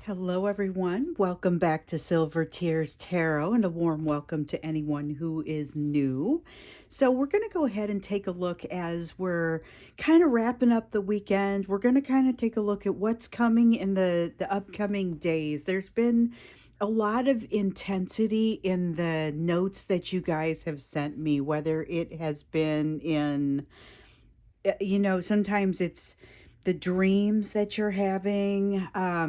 Hello, everyone. Welcome back to Silver Tears Tarot, and a warm welcome to anyone who is new. So, we're going to go ahead and take a look as we're kind of wrapping up the weekend. We're going to kind of take a look at what's coming in the upcoming days. There's been a lot of intensity in the notes that you guys have sent me, whether it has been in sometimes it's the dreams that you're having.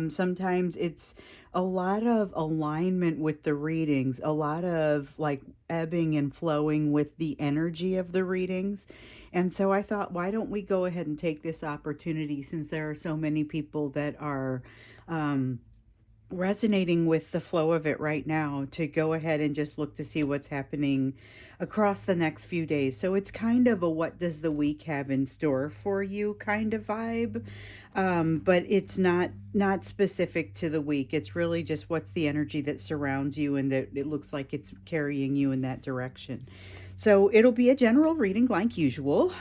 Sometimes it's a lot of alignment with the readings, a lot of like ebbing and flowing with the energy of the readings. And so I thought, why don't we go ahead and take this opportunity, since there are so many people that are um, resonating with the flow of it right now, to go ahead and just look to see what's happening across the next few days. So it's kind of a what does the week have in store for you kind of vibe. But it's not specific to the week. It's really just what's the energy that surrounds you and that it looks like it's carrying you in that direction. So it'll be a general reading like usual.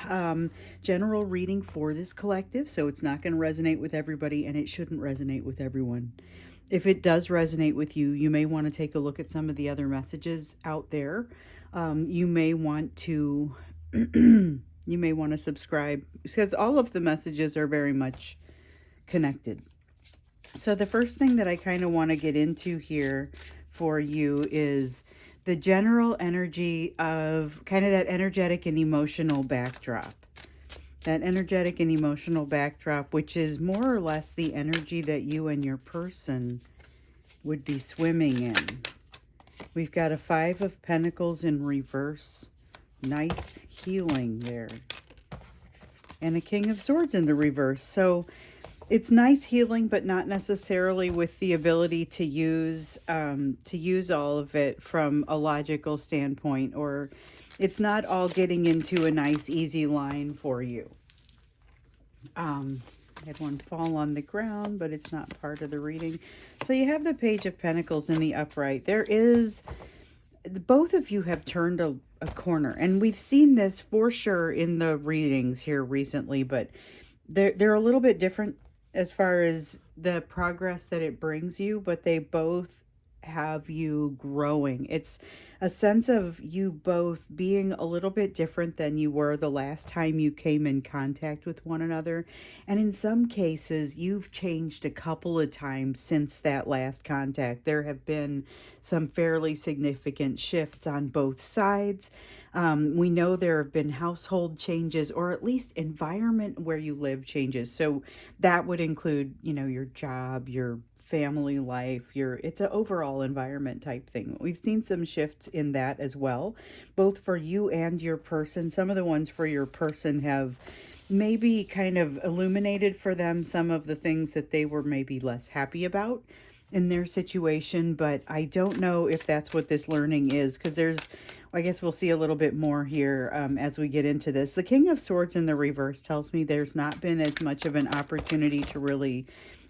General reading for this collective, so it's not going to resonate with everybody and it shouldn't resonate with everyone. If it does resonate with you, you may want to take a look at some of the other messages out there. You may want to you may want to subscribe, because all of the messages are very much connected. So the first thing that I kind of want to get into here for you is the general energy of kind of that energetic and emotional backdrop. That energetic and emotional backdrop, which is more or less the energy that you and your person would be swimming in. We've got a Five of Pentacles in reverse. Nice healing there. And a King of Swords in the reverse. So it's nice healing, but not necessarily with the ability to use all of it from a logical standpoint, or it's not all getting into a nice easy line for you. I had one fall on the ground, but it's not part of the reading. So you have the Page of Pentacles in the upright. There is, both of you have turned a corner, and we've seen this for sure in the readings here recently, but they're a little bit different as far as the progress that it brings you, but they both have you growing. It's a sense of you both being a little bit different than you were the last time you came in contact with one another. And in some cases, you've changed a couple of times since that last contact. There have been some fairly significant shifts on both sides. We know there have been household changes, or at least environment where you live changes. So that would include, your job, your family life, it's an overall environment type thing. We've seen some shifts in that as well, both for you and your person. Some of the ones for your person have maybe kind of illuminated for them some of the things that they were maybe less happy about in their situation, but I don't know if that's what this learning is, because I guess we'll see a little bit more here as we get into this. The King of Swords in the reverse tells me there's not been as much of an opportunity to really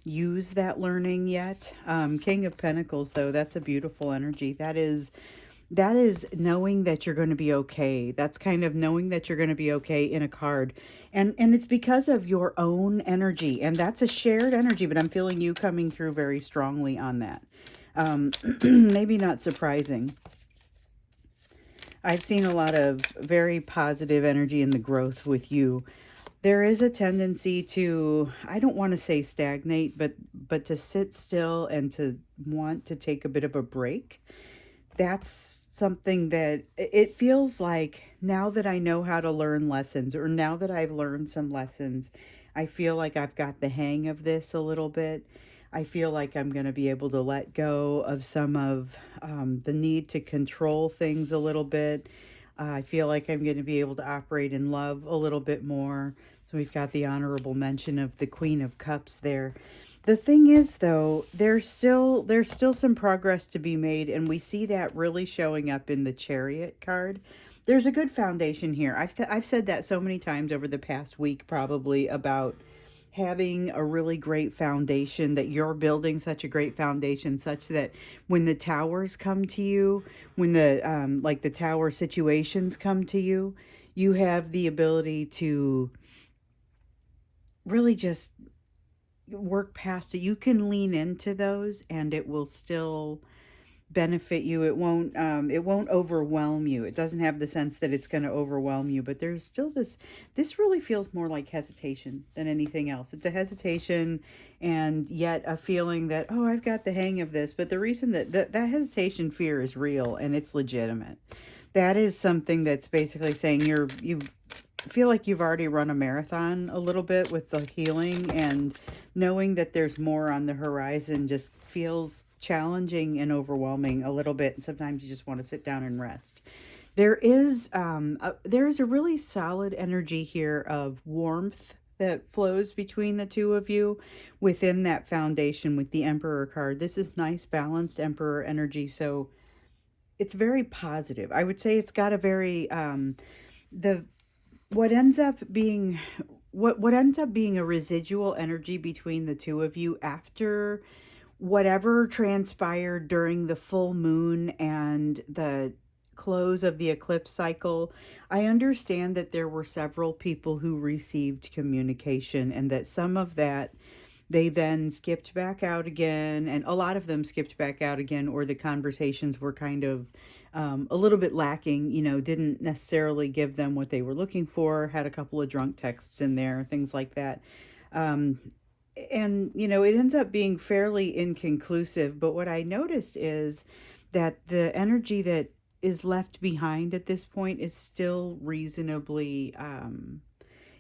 use that learning yet. King of Pentacles, though, that's a beautiful energy. That is knowing that you're going to be okay. That's kind of knowing that you're going to be okay in a card. And it's because of your own energy. And that's a shared energy, but I'm feeling you coming through very strongly on that. Maybe not surprising. I've seen a lot of very positive energy in the growth with you. There is a tendency to, I don't want to say stagnate, but to sit still and to want to take a bit of a break. That's something that it feels like, now that I know how to learn lessons, or now that I've learned some lessons, I feel like I've got the hang of this a little bit. I feel like I'm going to be able to let go of some of the need to control things a little bit. I feel like I'm going to be able to operate in love a little bit more. So we've got the honorable mention of the Queen of Cups there. The thing is, though, there's still some progress to be made, and we see that really showing up in the Chariot card. There's a good foundation here. I've said that so many times over the past week, probably, about having a really great foundation, that you're building such a great foundation such that when the towers come to you, when the like the tower situations come to you, you have the ability to really just work past it. You can lean into those and it will still benefit you. It won't overwhelm you. It doesn't have the sense that it's going to overwhelm you, but there's still this really feels more like hesitation than anything else. It's a hesitation and yet a feeling that, oh, I've got the hang of this. But the reason that hesitation fear is real and it's legitimate. That is something that's basically saying you feel like you've already run a marathon a little bit with the healing, and knowing that there's more on the horizon just feels challenging and overwhelming a little bit. And sometimes you just want to sit down and rest. There is a really solid energy here of warmth that flows between the two of you within that foundation with the Emperor card. This is nice balanced Emperor energy, so it's very positive. I would say it's got a very the what ends up being what ends up being a residual energy between the two of you after whatever transpired during the full moon and the close of the eclipse cycle. I understand that there were several people who received communication, and that some of that they then skipped back out again, and a lot of them skipped back out again, or the conversations were kind of a little bit lacking, didn't necessarily give them what they were looking for, had a couple of drunk texts in there, things like that. Um, and it ends up being fairly inconclusive. But what I noticed is that the energy that is left behind at this point is still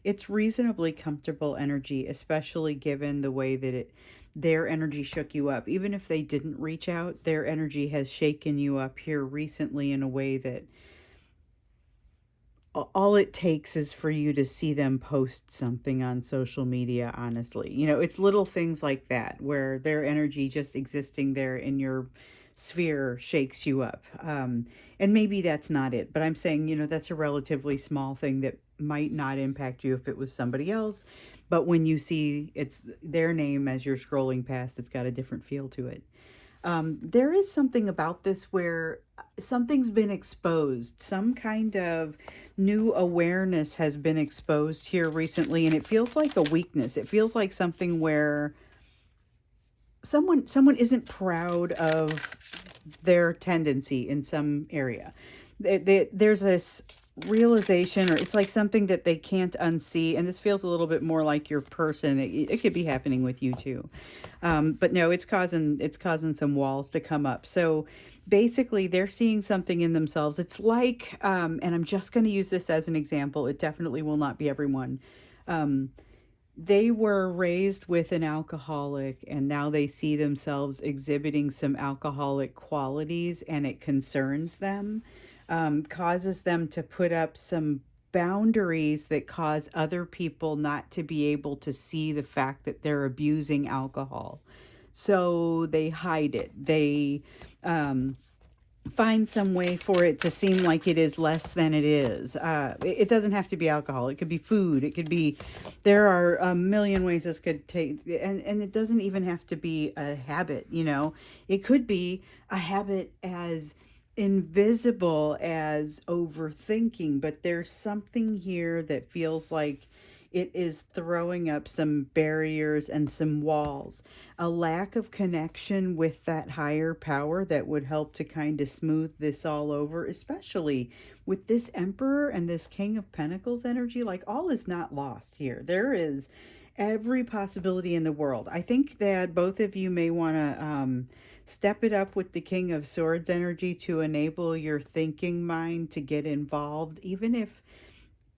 it's reasonably comfortable energy, especially given the way that their energy shook you up. Even if they didn't reach out, their energy has shaken you up here recently in a way that all it takes is for you to see them post something on social media, honestly. It's little things like that where their energy just existing there in your sphere shakes you up. And maybe that's not it, but I'm saying, that's a relatively small thing that might not impact you if it was somebody else. But when you see it's their name as you're scrolling past, it's got a different feel to it. There is something about this where something's been exposed. Some kind of new awareness has been exposed here recently, and it feels like a weakness. It feels like something where someone isn't proud of their tendency in some area. There's this realization, or it's like something that they can't unsee, and this feels a little bit more like your person. It could be happening with you too, but no, it's causing some walls to come up. So basically they're seeing something in themselves. It's like and I'm just going to use this as an example, it definitely will not be everyone. They were raised with an alcoholic, and now they see themselves exhibiting some alcoholic qualities, and it concerns them, causes them to put up some boundaries that cause other people not to be able to see the fact that they're abusing alcohol. So they hide it. They find some way for it to seem like it is less than it is. It doesn't have to be alcohol. It could be food. It could be, there are a million ways this could take, and it doesn't even have to be a habit. It could be a habit as invisible as overthinking, but there's something here that feels like it is throwing up some barriers and some walls, a lack of connection with that higher power that would help to kind of smooth this all over, especially with this Emperor and this King of Pentacles energy. Like, all is not lost here. There is every possibility in the world. I think that both of you may want to step it up with the King of Swords energy to enable your thinking mind to get involved, even if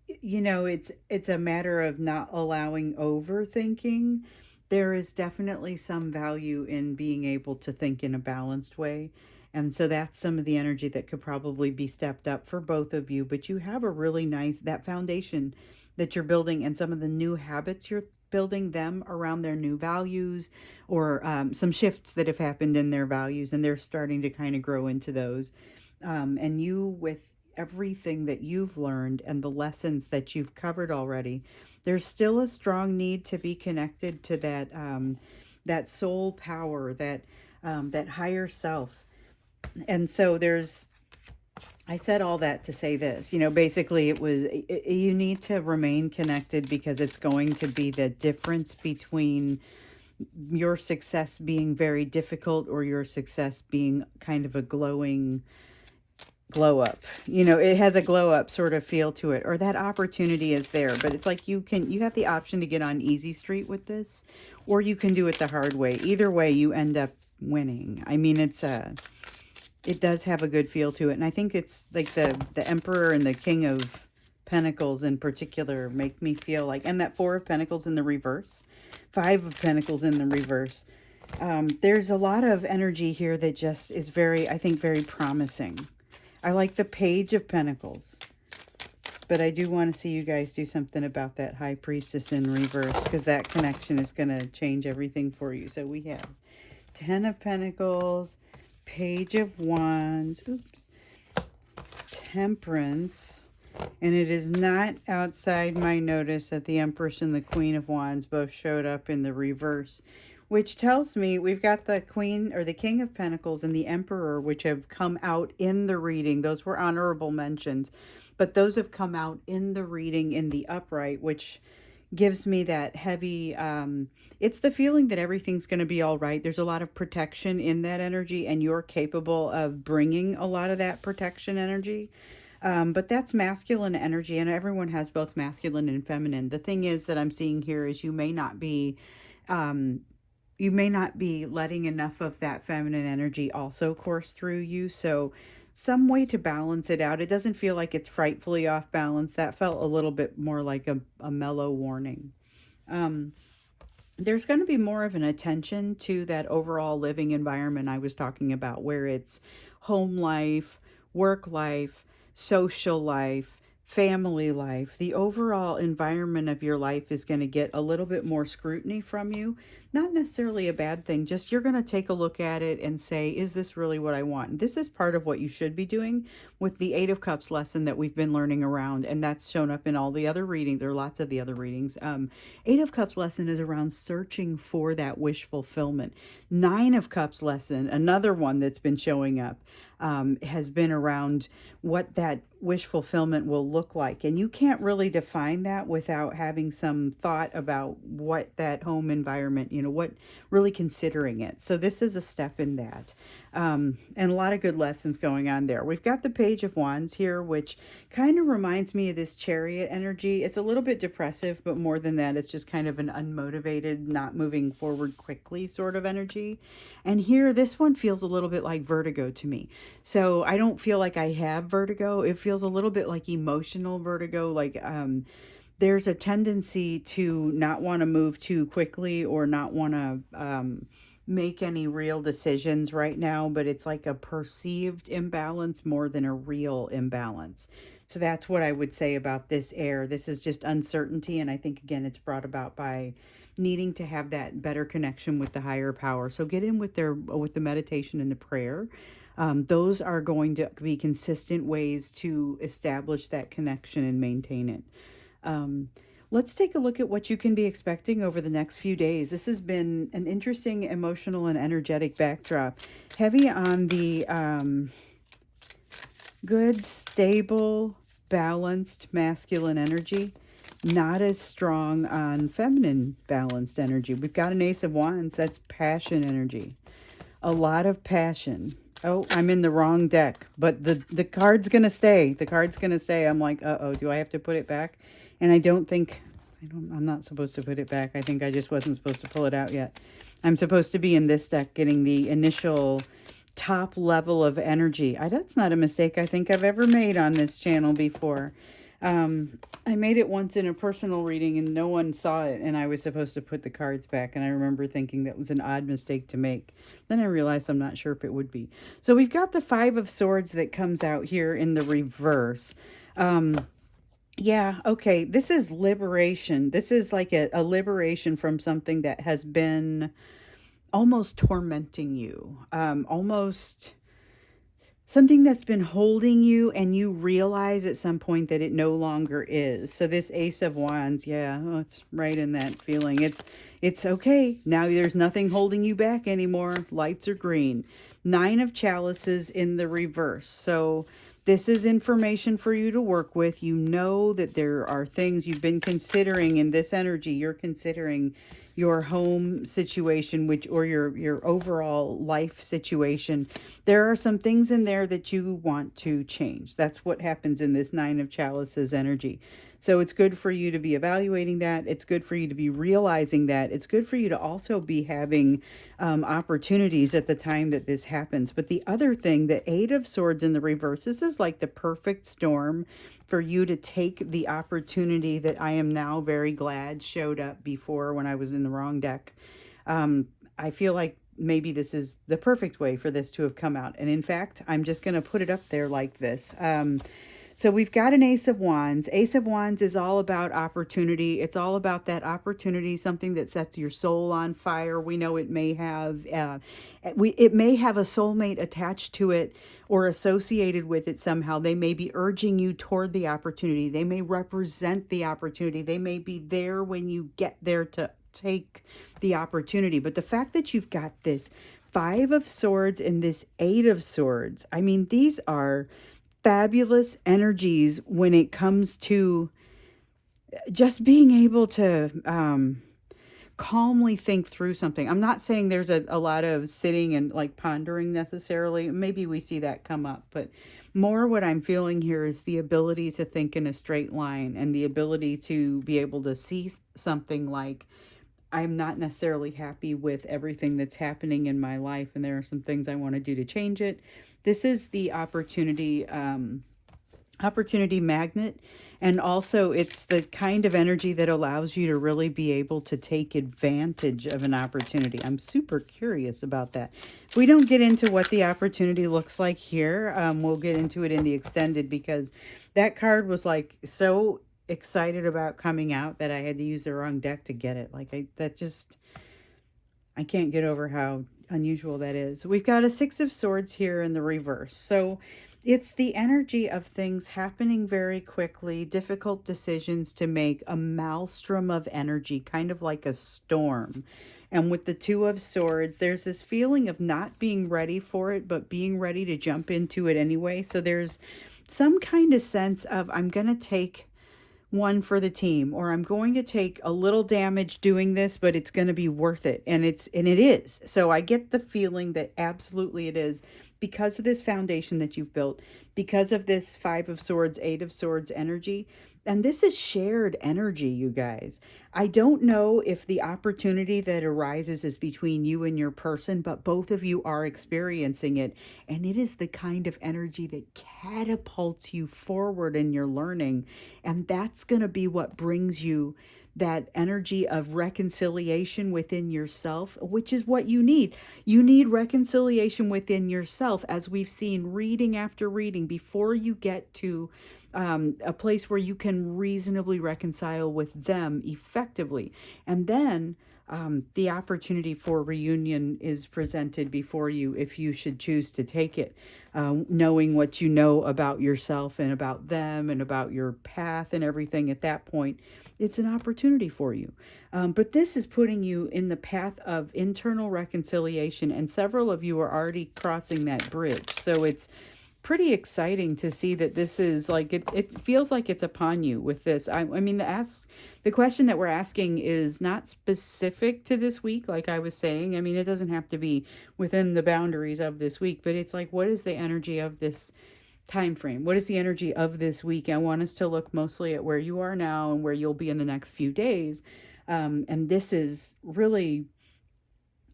it's a matter of not allowing overthinking. There is definitely some value in being able to think in a balanced way. And so that's some of the energy that could probably be stepped up for both of you. But you have a really nice, that foundation that you're building, and some of the new habits you're building them around their new values, or some shifts that have happened in their values, and they're starting to kind of grow into those. And you, with everything that you've learned and the lessons that you've covered already, there's still a strong need to be connected to that soul power, that higher self. And so I said all that to say this, basically you need to remain connected, because it's going to be the difference between your success being very difficult or your success being kind of a glowing glow up. You know, it has a glow up sort of feel to it, or that opportunity is there, but it's like you have the option to get on easy street with this, or you can do it the hard way. Either way, you end up winning. I mean, it does have a good feel to it, and I think it's like the Emperor and the King of Pentacles in particular make me feel like, and that Four of Pentacles in the reverse, Five of Pentacles in the reverse. There's a lot of energy here that just is very, I think, very promising. I like the Page of Pentacles, but I do want to see you guys do something about that High Priestess in reverse, because that connection is going to change everything for you. So we have Ten of Pentacles, Page of Wands, oops, Temperance, and it is not outside my notice that the Empress and the Queen of Wands both showed up in the reverse, which tells me we've got the Queen or the King of Pentacles and the Emperor, which have come out in the reading. Those were honorable mentions, but those have come out in the reading in the upright, which gives me that heavy, it's the feeling that everything's going to be all right. There's a lot of protection in that energy, and you're capable of bringing a lot of that protection energy. But that's masculine energy, and everyone has both masculine and feminine. The thing is that I'm seeing here is you may not be letting enough of that feminine energy also course through you. So some way to balance it out. It doesn't feel like it's frightfully off balance. That felt a little bit more like a mellow warning. There's going to be more of an attention to that overall living environment I was talking about, where it's home life, work life, social life, family life. The overall environment of your life is going to get a little bit more scrutiny from you. Not necessarily a bad thing, just you're going to take a look at it and say, is this really what I want? And this is part of what you should be doing with the Eight of Cups lesson that we've been learning around, and that's shown up in all the other readings, or lots of the other readings. Eight of Cups lesson is around searching for that wish fulfillment. Nine of Cups lesson, another one that's been showing up, has been around what that wish fulfillment will look like. And you can't really define that without having some thought about what that home environment, what really considering it. So this is a step in that. And a lot of good lessons going on there. We've got the Page of Wands here, which kind of reminds me of this Chariot energy. It's a little bit depressive, but more than that, it's just kind of an unmotivated, not moving forward quickly sort of energy. And here, this one feels a little bit like vertigo to me. So I don't feel like I have vertigo. It feels a little bit like emotional vertigo, like there's a tendency to not want to move too quickly or not want to make any real decisions right now, but it's like a perceived imbalance more than a real imbalance. So that's what I would say about this air. This is just uncertainty, and I think, again, it's brought about by needing to have that better connection with the higher power. So get in with the meditation and the prayer. Those are going to be consistent ways to establish that connection and maintain it. Let's take a look at what you can be expecting over the next few days. This has been an interesting emotional and energetic backdrop. Heavy on the good, stable, balanced masculine energy. Not as strong on feminine balanced energy. We've got an Ace of Wands. That's passion energy. A lot of passion. Oh, I'm in the wrong deck, but the card's going to stay. The card's going to stay. I'm like, uh-oh, do I have to put it back? And I'm not supposed to put it back. I think I just wasn't supposed to pull it out yet. I'm supposed to be in this deck getting the initial top level of energy. That's not a mistake I think I've ever made on this channel before. I made it once in a personal reading and no one saw it, and I was supposed to put the cards back, and I remember thinking that was an odd mistake to make. Then I realized I'm not sure if it would be. So we've got the Five of Swords that comes out here in the reverse. Yeah, okay, this is liberation. This is like a liberation from something that has been almost tormenting you, almost something that's been holding you, and you realize at some point that it no longer is. So this Ace of Wands, yeah, it's right in that feeling. It's okay. Now there's nothing holding you back anymore. Lights are green. Nine of Chalices in the reverse. So this is information for you to work with. You know that there are things you've been considering in this energy. You're considering your home situation, which, or your overall life situation, there are some things in there that you want to change. That's what happens in this Nine of Chalices energy. So it's good for you to be evaluating that. It's good for you to be realizing that. It's good for you to also be having opportunities at the time that this happens. But the other thing, the Eight of Swords in the reverse, this is like the perfect storm for you to take the opportunity that I am now very glad showed up before when I was in the wrong deck. I feel like maybe this is the perfect way for this to have come out. And in fact, I'm just going to put it up there like this. So we've got an Ace of Wands. Ace of Wands is all about opportunity. It's all about that opportunity, something that sets your soul on fire. We know it may have it may have a soulmate attached to it or associated with it somehow. They may be urging you toward the opportunity. They may represent the opportunity. They may be there when you get there to take the opportunity. But the fact that you've got this Five of Swords and this Eight of Swords, I mean, these are fabulous energies when it comes to just being able to calmly think through something. I'm not saying there's a lot of sitting and like pondering necessarily. Maybe we see that come up, but more what I'm feeling here is the ability to think in a straight line and the ability to be able to see something like, I'm not necessarily happy with everything that's happening in my life, and there are some things I want to do to change it. This is the opportunity magnet, and also it's the kind of energy that allows you to really be able to take advantage of an opportunity. I'm super curious about that. We don't get into what the opportunity looks like here. We'll get into it in the extended, because that card was like so excited about coming out that I had to use the wrong deck to get it. Like I can't get over how unusual that is. We've got a Six of Swords here in the reverse. So it's the energy of things happening very quickly, difficult decisions to make, a maelstrom of energy, kind of like a storm. And with the Two of Swords, there's this feeling of not being ready for it, but being ready to jump into it anyway. So there's some kind of sense of, I'm going to take one for the team, or I'm going to take a little damage doing this, but it's going to be worth it. And it is. So I get the feeling that absolutely it is, because of this foundation that you've built, because of this Five of Swords, Eight of Swords energy. And this is shared energy, you guys. I don't know if the opportunity that arises is between you and your person, but both of you are experiencing it. And it is the kind of energy that catapults you forward in your learning. And that's going to be what brings you that energy of reconciliation within yourself, which is what you need. You need reconciliation within yourself, as we've seen reading after reading, before you get to a place where you can reasonably reconcile with them effectively. And then the opportunity for reunion is presented before you if you should choose to take it. Knowing what you know about yourself and about them and about your path and everything at that point, it's an opportunity for you. But this is putting you in the path of internal reconciliation, and several of you are already crossing that bridge. So it's pretty exciting to see that this is like, it feels like it's upon you with this. I mean, the question that we're asking is not specific to this week, like I was saying. I mean, it doesn't have to be within the boundaries of this week, but it's like, what is the energy of this time frame? What is the energy of this week? I want us to look mostly at where you are now and where you'll be in the next few days. And this is really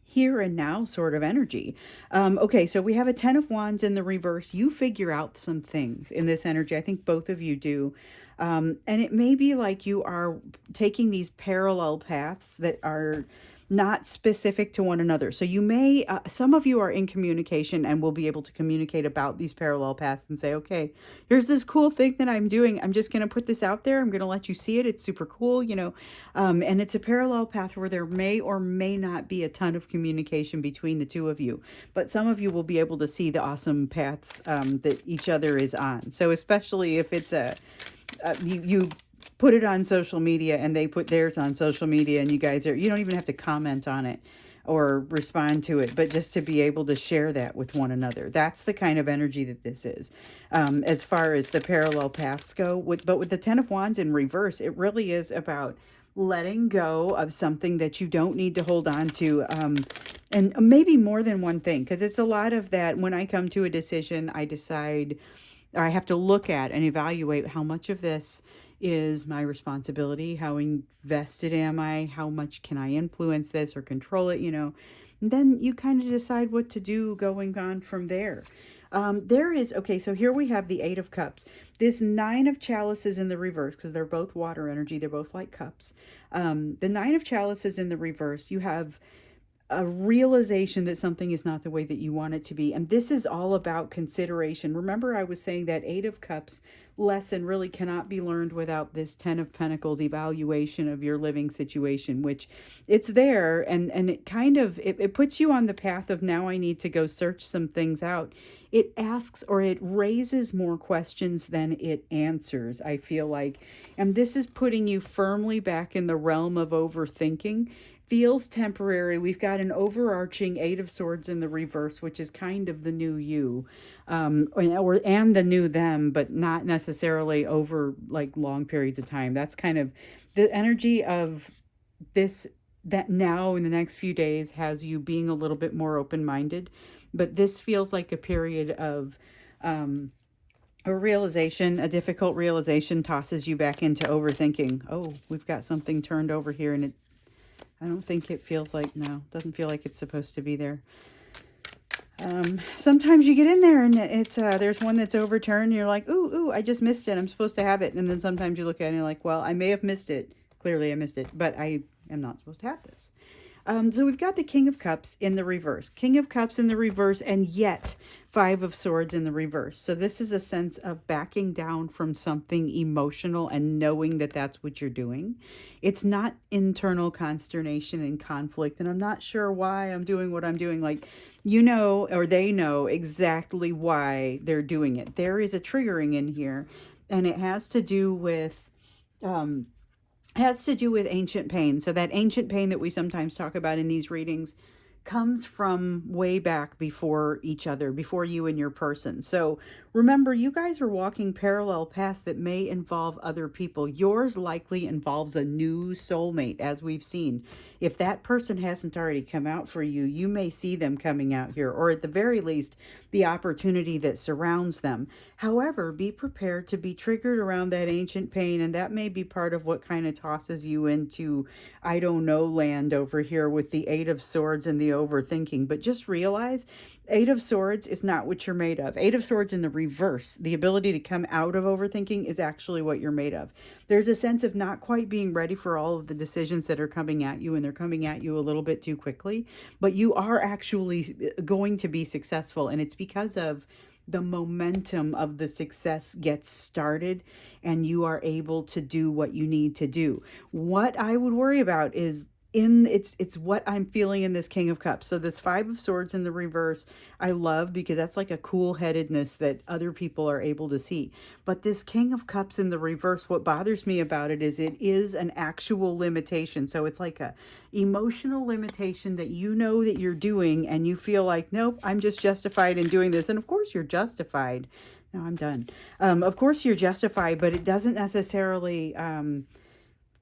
here and now sort of energy. Okay, so we have a Ten of Wands in the reverse. You figure out some things in this energy. I think both of you do. And it may be like you are taking these parallel paths that are not specific to one another. So you may, some of you are in communication and will be able to communicate about these parallel paths and say, okay, here's this cool thing that I'm doing. I'm just going to put this out there. I'm going to let you see it. It's super cool, you know. And it's a parallel path where there may or may not be a ton of communication between the two of you. But some of you will be able to see the awesome paths that each other is on. So especially if it's you put it on social media and they put theirs on social media, and you don't even have to comment on it or respond to it, but just to be able to share that with one another. That's the kind of energy that this is. As far as the parallel paths go, but with the Ten of Wands in reverse, it really is about letting go of something that you don't need to hold on to. And maybe more than one thing, because it's a lot of that. When I come to a decision, I decide, or I have to look at and evaluate how much of this is my responsibility, how invested am I, how much can I influence this or control it, And then you kind of decide what to do going on from there. Okay, so here we have the Eight of Cups. This Nine of Chalices in the reverse, because they're both water energy, they're both like cups. The Nine of Chalices in the reverse, you have a realization that something is not the way that you want it to be. And this is all about consideration. Remember, I was saying that Eight of Cups lesson really cannot be learned without this Ten of Pentacles evaluation of your living situation, which it's there. And it kind of, it puts you on the path of now I need to go search some things out. It asks, or it raises more questions than it answers, I feel like. And this is putting you firmly back in the realm of overthinking. Feels temporary. We've got an overarching Eight of Swords in the reverse, which is kind of the new you, and the new them, but not necessarily over like long periods of time. That's kind of the energy of this, that now in the next few days has you being a little bit more open-minded. But this feels like a period of a realization, a difficult realization tosses you back into overthinking. Oh, we've got something turned over here, and I don't think it feels like, no, doesn't feel like it's supposed to be there. Sometimes you get in there and it's, there's one that's overturned. And you're like, ooh, I just missed it. I'm supposed to have it. And then sometimes you look at it and you're like, well, I may have missed it. Clearly I missed it, but I am not supposed to have this. So we've got the King of Cups in the reverse. King of Cups in the reverse, and yet Five of Swords in the reverse. So this is a sense of backing down from something emotional and knowing that that's what you're doing. It's not internal consternation and conflict, and I'm not sure why I'm doing what I'm doing. Like, or they know exactly why they're doing it. There is a triggering in here, and it has to do with ancient pain. So that ancient pain that we sometimes talk about in these readings comes from way back before each other, before you and your person. So remember, you guys are walking parallel paths that may involve other people. Yours likely involves a new soulmate, as we've seen. If that person hasn't already come out for you, you may see them coming out here, or at the very least, the opportunity that surrounds them. However, be prepared to be triggered around that ancient pain, and that may be part of what kind of tosses you into, I don't know, land over here with the Eight of Swords and the overthinking. But just realize, Eight of Swords is not what you're made of. Eight of Swords in the reverse, the ability to come out of overthinking, is actually what you're made of. There's a sense of not quite being ready for all of the decisions that are coming at you, and they're coming at you a little bit too quickly, but you are actually going to be successful, and it's because of the momentum of the success gets started and you are able to do what you need to do. What I would worry about is it's what I'm feeling in this King of Cups. So this Five of Swords in the reverse, I love, because that's like a cool-headedness that other people are able to see. But this King of Cups in the reverse, what bothers me about it is an actual limitation. So it's like a emotional limitation that you know that you're doing, and you feel like, nope, I'm just justified in doing this. And of course you're justified. No, I'm done. Of course you're justified, but it doesn't necessarily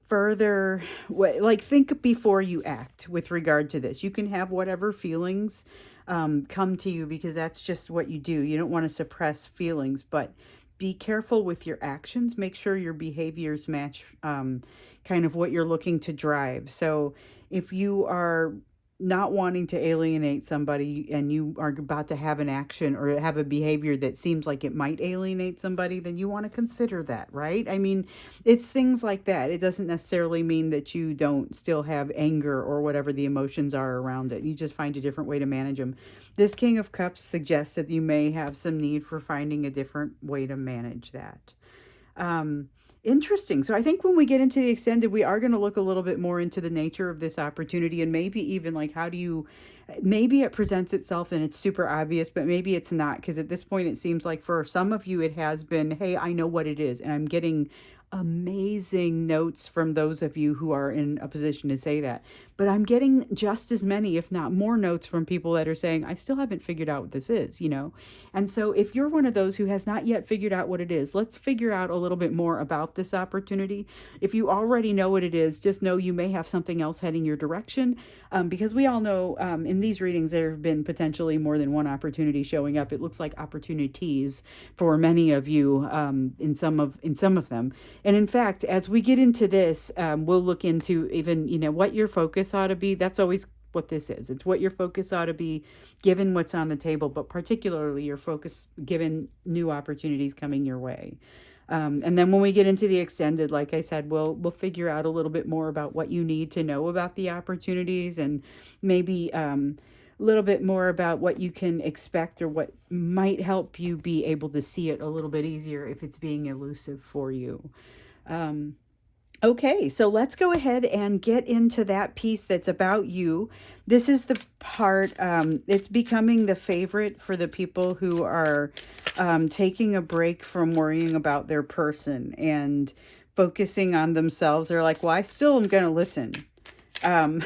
further, like, think before you act with regard to this. You can have whatever feelings come to you, because that's just what you do. You don't want to suppress feelings, but be careful with your actions. Make sure your behaviors match kind of what you're looking to drive. So if you are not wanting to alienate somebody and you are about to have an action or have a behavior that seems like it might alienate somebody, then you want to consider that, right? I mean, it's things like that. It doesn't necessarily mean that you don't still have anger or whatever the emotions are around it. You just find a different way to manage them. This King of Cups suggests that you may have some need for finding a different way to manage that. Interesting. So I think when we get into the extended, we are going to look a little bit more into the nature of this opportunity, and maybe even like, maybe it presents itself and it's super obvious, but maybe it's not, because at this point it seems like for some of you it has been, hey, I know what it is. And I'm getting amazing notes from those of you who are in a position to say that. but I'm getting just as many, if not more, notes from people that are saying, I still haven't figured out what this is, you know? And so if you're one of those who has not yet figured out what it is, let's figure out a little bit more about this opportunity. If you already know what it is, just know you may have something else heading your direction, because we all know in these readings there have been potentially more than one opportunity showing up. It looks like opportunities for many of you, in some of them. And in fact, as we get into this, we'll look into even, you know, what your focus ought to be. That's always what this is. It's what your focus ought to be given what's on the table, but particularly your focus given new opportunities coming your way. And then when we get into the extended, like I said, we'll figure out a little bit more about what you need to know about the opportunities, and maybe a little bit more about what you can expect or what might help you be able to see it a little bit easier if it's being elusive for you. Okay, so let's go ahead and get into that piece that's about you. This is the part, it's becoming the favorite for the people who are taking a break from worrying about their person and focusing on themselves. They're like, well, I still am going to listen. Um,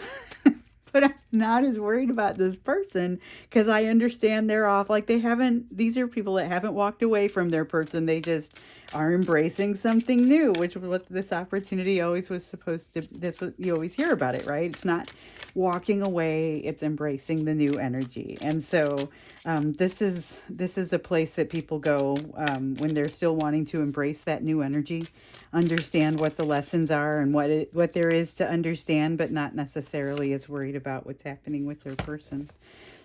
but I'm not as worried about this person because I understand they're off. Like these are people that haven't walked away from their person. They just are embracing something new, which was what this opportunity always was supposed to, that's what you always hear about it, right? It's not walking away, it's embracing the new energy. And so this is a place that people go when they're still wanting to embrace that new energy, understand what the lessons are and what there is to understand, but not necessarily as worried about what's happening with their person.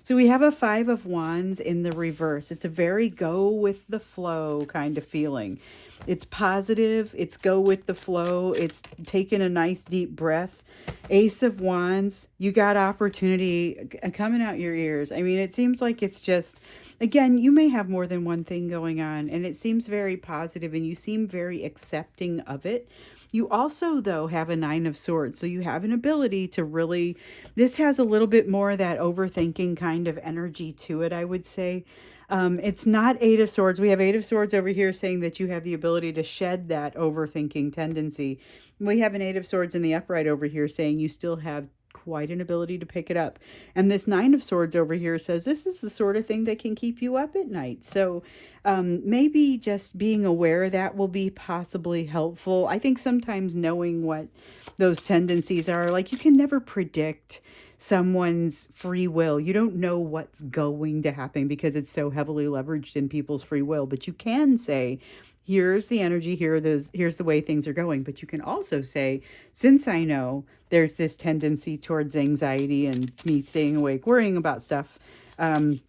So we have a 5 of Wands in the reverse. It's a very go with the flow kind of feeling. It's positive. It's go with the flow. It's taking a nice deep breath. Ace of Wands, you got opportunity coming out your ears. I mean, it seems like it's just, again, you may have more than one thing going on, and it seems very positive, and you seem very accepting of it. You also, though, have a 9 of Swords, so you have an ability to really, this has a little bit more of that overthinking kind of energy to it, I would say. It's not 8 of Swords. We have 8 of Swords over here saying that you have the ability to shed that overthinking tendency. We have an 8 of Swords in the upright over here saying you still have quite an ability to pick it up. And this 9 of Swords over here says this is the sort of thing that can keep you up at night. So maybe just being aware of that will be possibly helpful. I think sometimes knowing what those tendencies are, like you can never predict someone's free will. You don't know what's going to happen because it's so heavily leveraged in people's free will. But you can say, here's the energy, here's the way things are going. But you can also say, since I know there's this tendency towards anxiety and me staying awake, worrying about stuff, I'm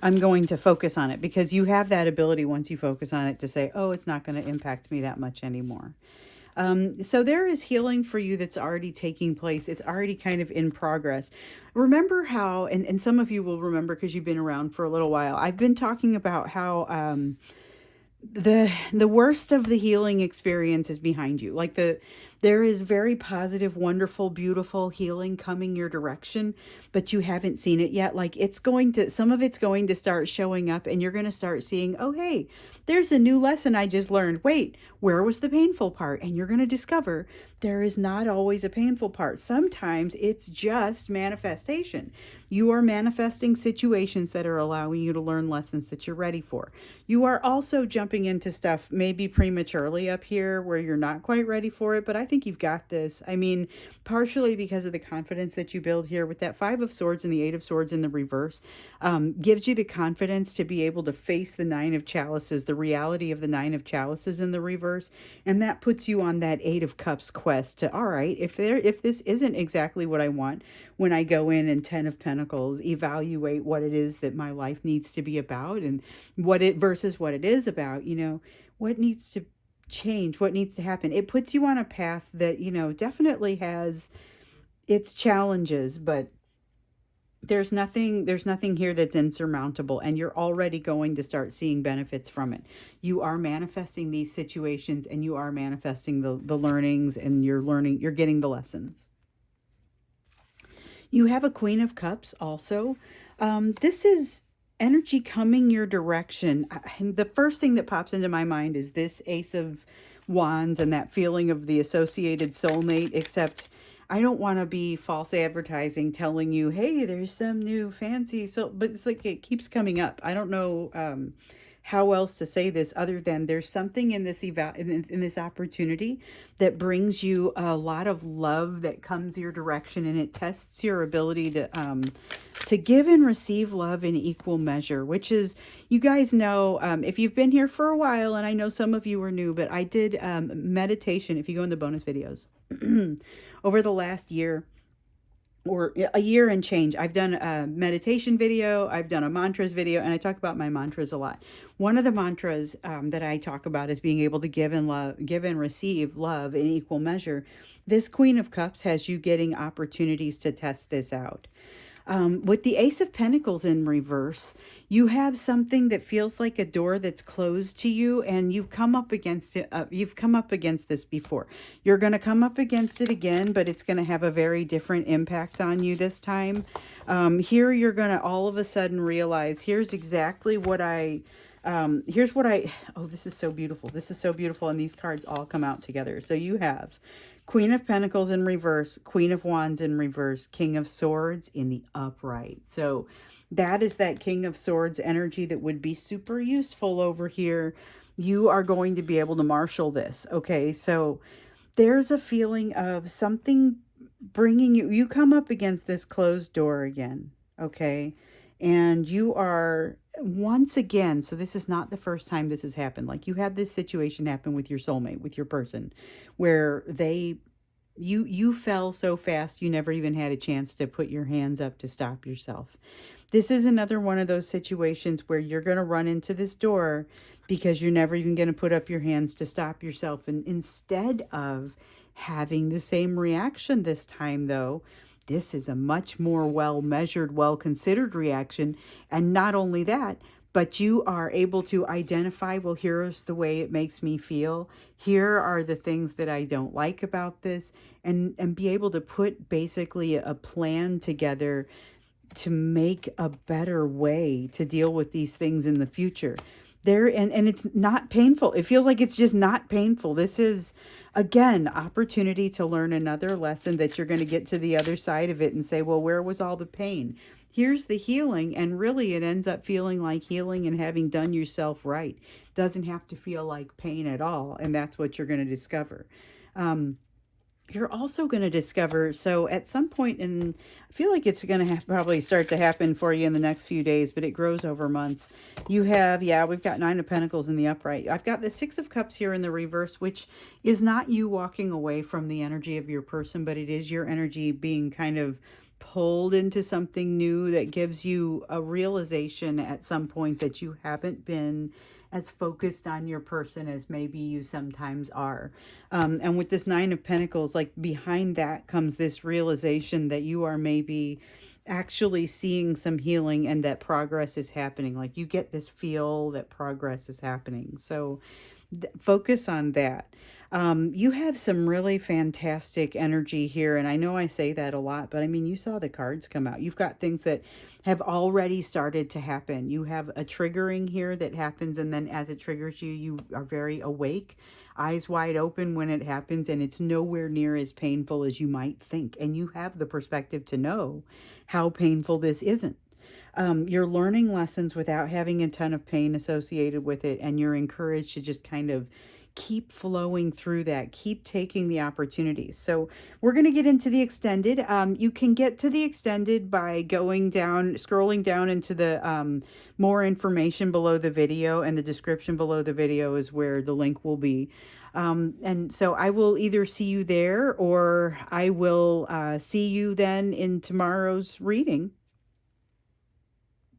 going to focus on it, because you have that ability once you focus on it to say, oh, it's not going to impact me that much anymore. So there is healing for you that's already taking place. It's already kind of in progress. Remember how, and some of you will remember because you've been around for a little while, I've been talking about how the worst of the healing experience is behind you. Like there is very positive, wonderful, beautiful healing coming your direction, but you haven't seen it yet. Like some of it's going to start showing up, and you're going to start seeing, oh, hey, there's a new lesson I just learned. Wait, where was the painful part? And you're going to discover there is not always a painful part. Sometimes it's just manifestation. You are manifesting situations that are allowing you to learn lessons that you're ready for. You are also jumping into stuff maybe prematurely up here where you're not quite ready for it, but I think you've got this. I mean, partially because of the confidence that you build here with that 5 of Swords and the 8 of Swords in the reverse, gives you the confidence to be able to face the 9 of Chalices, the reality of the 9 of Chalices in the reverse, and that puts you on that 8 of Cups quest to, all right, if this isn't exactly what I want, when I go in and 10 of Pentacles, evaluate what it is that my life needs to be about, and versus what it is about, what needs to change, what needs to happen. It puts you on a path that, definitely has its challenges, but there's nothing here that's insurmountable, and you're already going to start seeing benefits from it. You are manifesting these situations, and you are manifesting the learnings, and you're getting the lessons. You have a Queen of Cups also. This is energy coming your direction. The first thing that pops into my mind is this Ace of Wands and that feeling of the associated soulmate, except I don't want to be false advertising telling you, hey, there's some new fancy. So, but it's like it keeps coming up. I don't know how else to say this other than there's something in this in this opportunity that brings you a lot of love that comes your direction, and it tests your ability to give and receive love in equal measure, which is, you guys know, if you've been here for a while, and I know some of you are new, but I did meditation. If you go in the bonus videos over the last year, or a year and change, I've done a meditation video, I've done a mantras video, and I talk about my mantras a lot. One of the mantras that I talk about is being able to give and receive love in equal measure. This Queen of Cups has you getting opportunities to test this out. With the Ace of Pentacles in reverse, you have something that feels like a door that's closed to you, and you've come up against it. You've come up against this before. You're going to come up against it again, but it's going to have a very different impact on you this time. Here, you're going to all of a sudden realize, here's exactly what here's what oh, this is so beautiful. This is so beautiful. And these cards all come out together. So you have Queen of Pentacles in reverse, Queen of Wands in reverse, King of Swords in the upright. So that is that King of Swords energy that would be super useful over here. You are going to be able to marshal this. Okay, so there's a feeling of something bringing you come up against this closed door again. Okay, and you are once again, so this is not the first time this has happened. Like, you had this situation happen with your soulmate, with your person, where you fell so fast you never even had a chance to put your hands up to stop yourself. This is another one of those situations where you're going to run into this door because you're never even going to put up your hands to stop yourself. And instead of having the same reaction this time, though, this is a much more well-measured, well-considered reaction. And not only that, but you are able to identify, well, here's the way it makes me feel. Here are the things that I don't like about this. And be able to put basically a plan together to make a better way to deal with these things in the future. And it's not painful. It feels like it's just not painful. This is, again, opportunity to learn another lesson that you're going to get to the other side of it and say, well, where was all the pain? Here's the healing, and really it ends up feeling like healing and having done yourself right. Doesn't have to feel like pain at all, and that's what you're going to discover. You're also going to discover, so at some point in, I feel like it's going to probably start to happen for you in the next few days, but it grows over months. You have, yeah, we've got Nine of Pentacles in the upright. I've got the Six of Cups here in the reverse, which is not you walking away from the energy of your person, but it is your energy being kind of pulled into something new that gives you a realization at some point that you haven't been as focused on your person as maybe you sometimes are. And with this Nine of Pentacles, like, behind that comes this realization that you are maybe actually seeing some healing and that progress is happening. Like, you get this feel that progress is happening. So focus on that. You have some really fantastic energy here, and I know I say that a lot, but I mean, you saw the cards come out. You've got things that have already started to happen. You have a triggering here that happens, and then as it triggers you, you are very awake, eyes wide open when it happens, and it's nowhere near as painful as you might think. And you have the perspective to know how painful this isn't. You're learning lessons without having a ton of pain associated with it, and you're encouraged to just kind of keep flowing through that, keep taking the opportunities. So we're going to get into the extended. You can get to the extended by going down, scrolling down into the more information below the video, and the description below the video is where the link will be. And so I will either see you there, or I will see you then in tomorrow's reading.